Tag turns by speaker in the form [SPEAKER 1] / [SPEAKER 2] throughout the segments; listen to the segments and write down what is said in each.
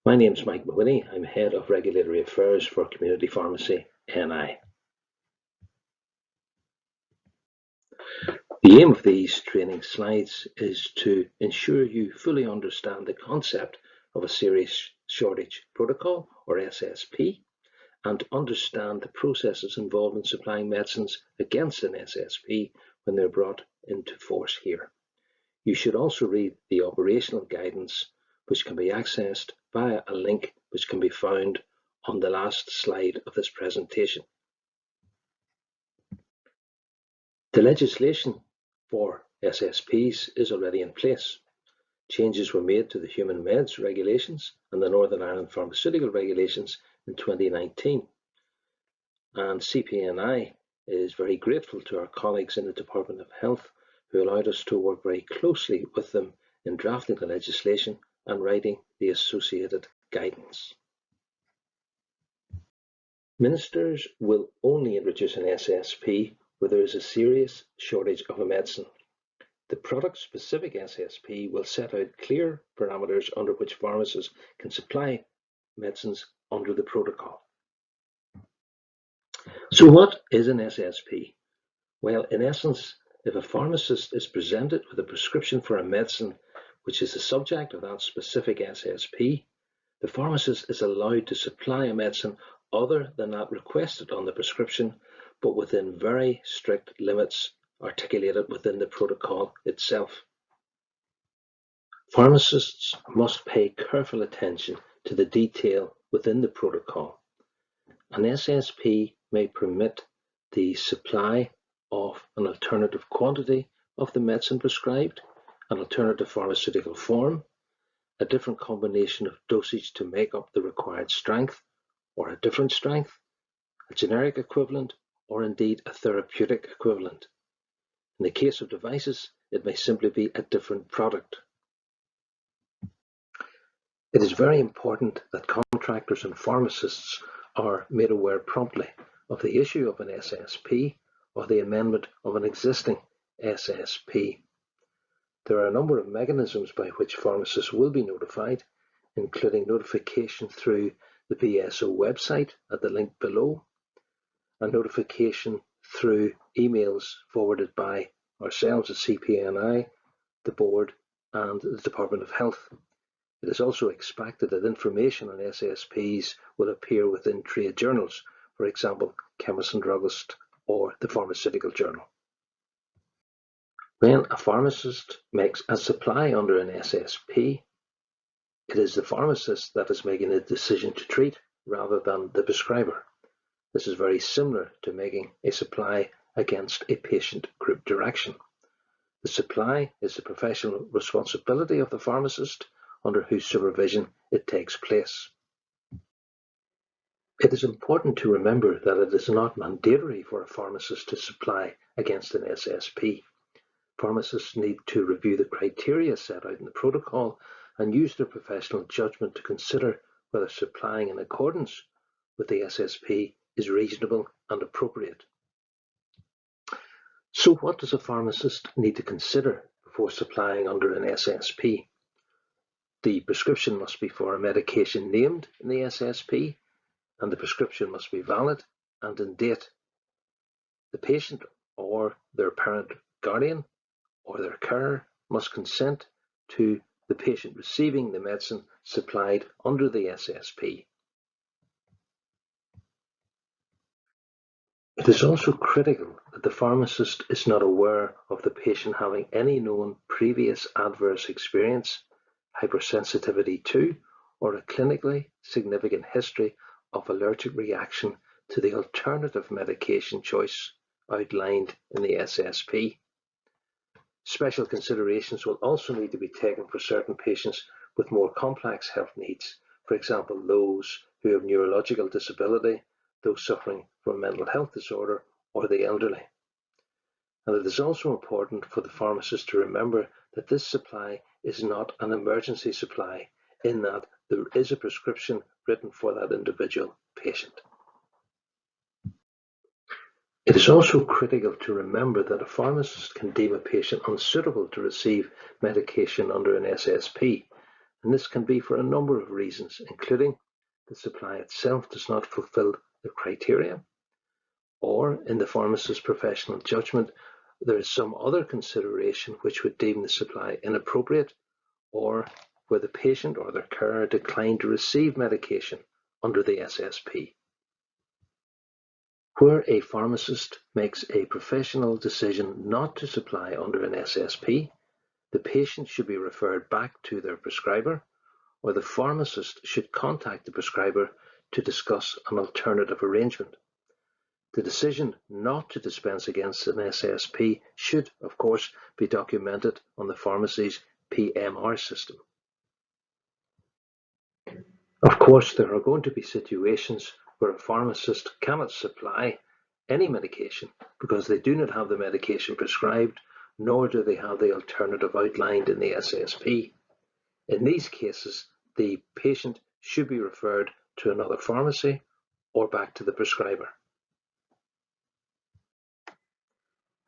[SPEAKER 1] My name is Mike Mahoney. I'm Head of Regulatory Affairs for Community Pharmacy NI. The aim of these training slides is to ensure you fully understand the concept of a Serious Shortage Protocol, or SSP, and understand the processes involved in supplying medicines against an SSP when they're brought into force here. You should also read the operational guidance, which can be accessed via a link which can be found on the last slide of this presentation. The legislation for SSPs is already in place. Changes were made to the Human Meds Regulations and the Northern Ireland Pharmaceutical Regulations in 2019. And CPNI is very grateful to our colleagues in the Department of Health who allowed us to work very closely with them in drafting the legislation and writing the associated guidance. Ministers will only introduce an SSP where there is a serious shortage of a medicine. The product-specific SSP will set out clear parameters under which pharmacists can supply medicines under the protocol. So what is an SSP? Well, in essence, if a pharmacist is presented with a prescription for a medicine which is the subject of that specific SSP, the pharmacist is allowed to supply a medicine other than that requested on the prescription, but within very strict limits articulated within the protocol itself. Pharmacists must pay careful attention to the detail within the protocol. An SSP may permit the supply of an alternative quantity of the medicine prescribed, an alternative pharmaceutical form, a different combination of dosage to make up the required strength, or a different strength, a generic equivalent, or indeed a therapeutic equivalent. In the case of devices, it may simply be a different product. It is very important that contractors and pharmacists are made aware promptly of the issue of an SSP or the amendment of an existing SSP. There are a number of mechanisms by which pharmacists will be notified, including notification through the BSO website at the link below, a notification through emails forwarded by ourselves at CPNI, the board, and the Department of Health. It is also expected that information on SSPs will appear within trade journals, for example, Chemist and Druggist or the Pharmaceutical Journal. When a pharmacist makes a supply under an SSP, it is the pharmacist that is making the decision to treat rather than the prescriber. This is very similar to making a supply against a patient group direction. The supply is the professional responsibility of the pharmacist under whose supervision it takes place. It is important to remember that it is not mandatory for a pharmacist to supply against an SSP. Pharmacists need to review the criteria set out in the protocol and use their professional judgment to consider whether supplying in accordance with the SSP is reasonable and appropriate. So what does a pharmacist need to consider before supplying under an SSP? The prescription must be for a medication named in the SSP, and the prescription must be valid and in date. The patient or their parent guardian or their carer must consent to the patient receiving the medicine supplied under the SSP. It is also critical that the pharmacist is not aware of the patient having any known previous adverse experience, hypersensitivity to, or a clinically significant history of allergic reaction to the alternative medication choice outlined in the SSP. Special considerations will also need to be taken for certain patients with more complex health needs, for example, those who have neurological disability, those suffering from mental health disorder, or the elderly. And it is also important for the pharmacist to remember that this supply is not an emergency supply, in that there is a prescription written for that individual patient. It is also critical to remember that a pharmacist can deem a patient unsuitable to receive medication under an SSP, and this can be for a number of reasons, including the supply itself does not fulfill the criteria, or in the pharmacist's professional judgment, there is some other consideration which would deem the supply inappropriate, or where the patient or their carer declined to receive medication under the SSP. Where a pharmacist makes a professional decision not to supply under an SSP, the patient should be referred back to their prescriber, or the pharmacist should contact the prescriber to discuss an alternative arrangement. The decision not to dispense against an SSP should, of course, be documented on the pharmacy's PMR system. Of course, there are going to be situations where a pharmacist cannot supply any medication because they do not have the medication prescribed, nor do they have the alternative outlined in the SSP. In these cases, the patient should be referred to another pharmacy or back to the prescriber.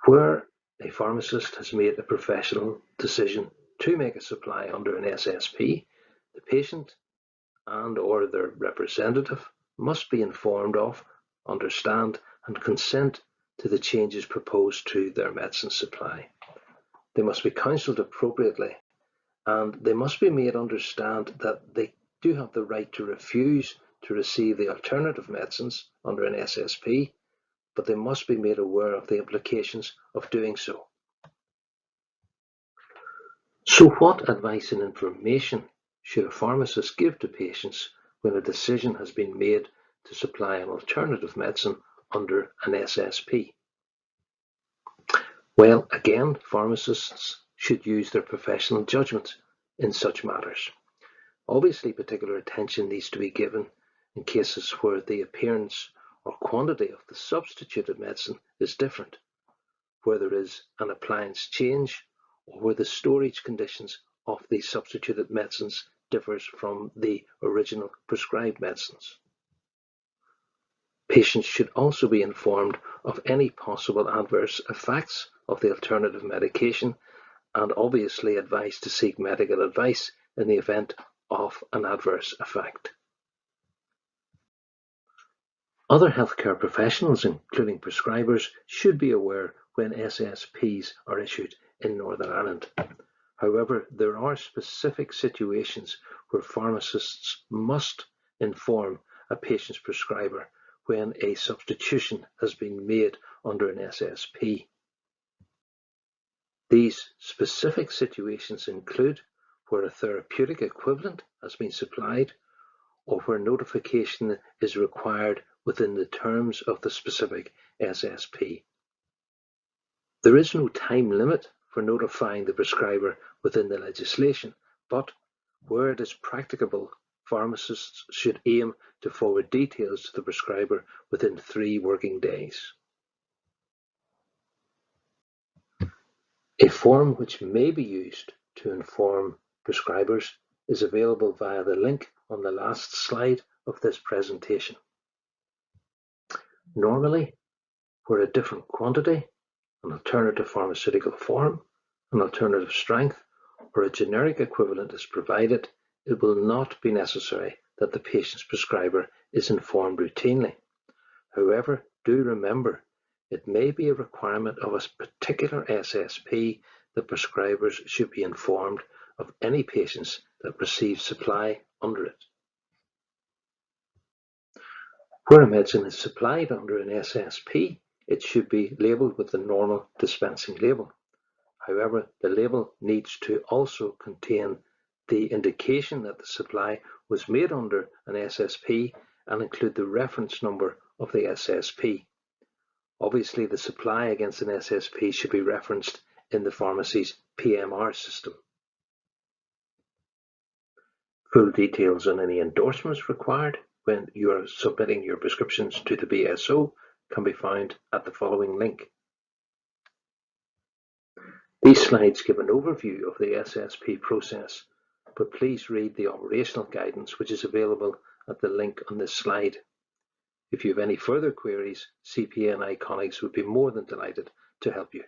[SPEAKER 1] Where a pharmacist has made a professional decision to make a supply under an SSP, the patient and/or their representative must be informed of, understand, and consent to the changes proposed to their medicine supply. They must be counselled appropriately, and they must be made understand that they do have the right to refuse to receive the alternative medicines under an SSP, but they must be made aware of the implications of doing so. So what advice and information should a pharmacist give to patients when a decision has been made to supply an alternative medicine under an SSP? Well, again, pharmacists should use their professional judgment in such matters. Obviously, particular attention needs to be given in cases where the appearance or quantity of the substituted medicine is different, where there is an appliance change, or where the storage conditions of the substituted medicines differs from the original prescribed medicines. Patients should also be informed of any possible adverse effects of the alternative medication, and obviously advised to seek medical advice in the event of an adverse effect. Other healthcare professionals, including prescribers, should be aware when SSPs are issued in Northern Ireland. However, there are specific situations where pharmacists must inform a patient's prescriber when a substitution has been made under an SSP. These specific situations include where a therapeutic equivalent has been supplied, or where notification is required within the terms of the specific SSP. There is no time limit for notifying the prescriber within the legislation, but where it is practicable, pharmacists should aim to forward details to the prescriber within 3 working days. A form which may be used to inform prescribers is available via the link on the last slide of this presentation. Normally, where a different quantity, an alternative pharmaceutical form, an alternative strength, or a generic equivalent is provided, it will not be necessary that the patient's prescriber is informed routinely. However, do remember, it may be a requirement of a particular SSP that prescribers should be informed of any patients that receive supply under it. Where a medicine is supplied under an SSP, it should be labelled with the normal dispensing label. However, the label needs to also contain the indication that the supply was made under an SSP and include the reference number of the SSP. Obviously, the supply against an SSP should be referenced in the pharmacy's PMR system. Full details on any endorsements required when you are submitting your prescriptions to the BSO can be found at the following link. These slides give an overview of the SSP process, but please read the operational guidance which is available at the link on this slide. If you have any further queries, CPNI colleagues would be more than delighted to help you.